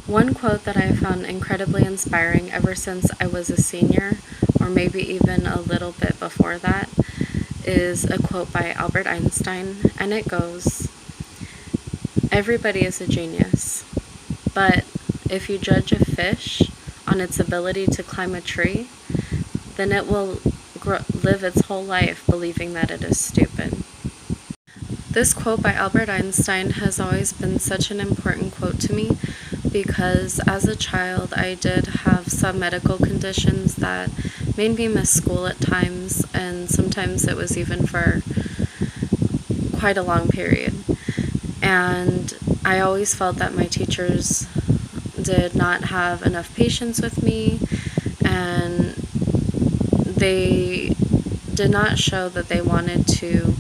One quote that I found incredibly inspiring ever since I was a senior, or maybe even a little bit before that, is a quote by Albert Einstein, and it goes, "Everybody is a genius, but if you judge a fish on its ability to climb a tree, then it will live its whole life believing that it is stupid." This quote by Albert Einstein has always been such an important quote to me because as a child I did have some medical conditions that made me miss school at times, and sometimes it was even for quite a long period. And I always felt that my teachers did not have enough patience with me, and they did not show that they wanted to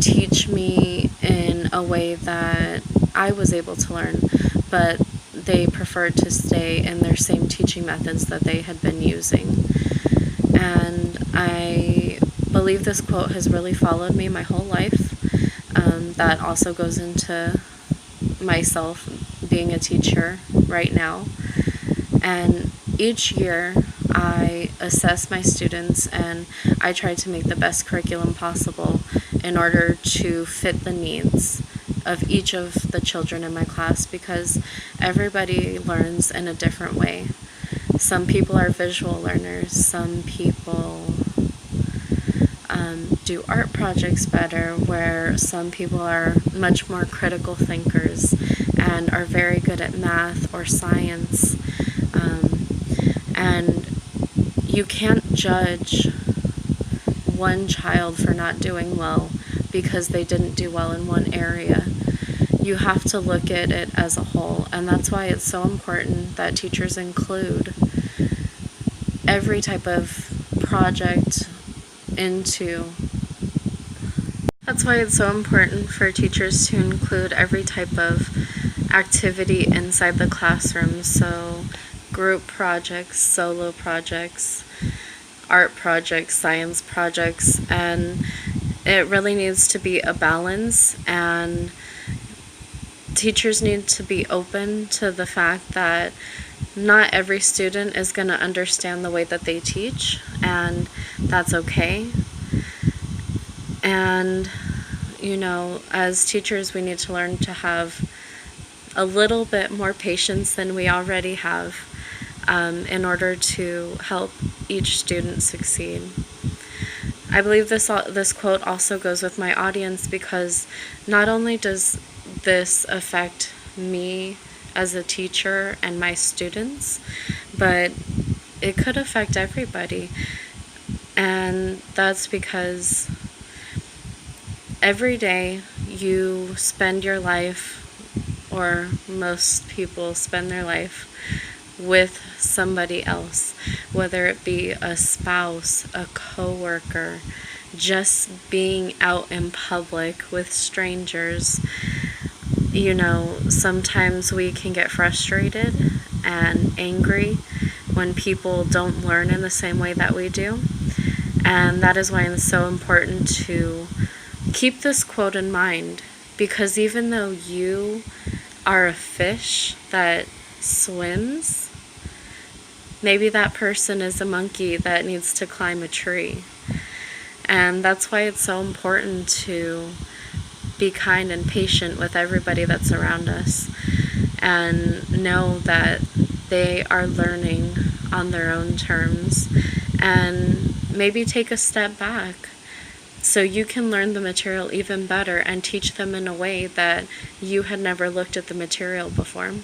teach me in a way that I was able to learn, but they preferred to stay in their same teaching methods that they had been using. And I believe this quote has really followed me my whole life. That also goes into myself being a teacher right now. And each year I assess my students and I try to make the best curriculum possible in order to fit the needs of each of the children in my class, because everybody learns in a different way. Some people are visual learners, some people do art projects better, where some people are much more critical thinkers and are very good at math or science. And you can't judge one child for not doing well because they didn't do well in one area. You have to look at it as a whole, and that's why it's so important that teachers include every type of project into. That's why it's so important for teachers to include every type of activity inside the classroom. So group projects, solo projects, art projects, science projects, and it really needs to be a balance, and teachers need to be open to the fact that not every student is going to understand the way that they teach, and that's okay. And, as teachers, we need to learn to have a little bit more patience than we already have in order to help each student succeed. I believe this quote also goes with my audience, because not only does this affect me as a teacher and my students, but it could affect everybody. And that's because every day you spend your life, or most people spend their life, with somebody else, whether it be a spouse, a coworker, just being out in public with strangers. Sometimes we can get frustrated and angry when people don't learn in the same way that we do. And that is why it's so important to keep this quote in mind, because even though you are a fish that swims, maybe that person is a monkey that needs to climb a tree. And that's why it's so important to be kind and patient with everybody that's around us, and know that they are learning on their own terms, and maybe take a step back so you can learn the material even better and teach them in a way that you had never looked at the material before.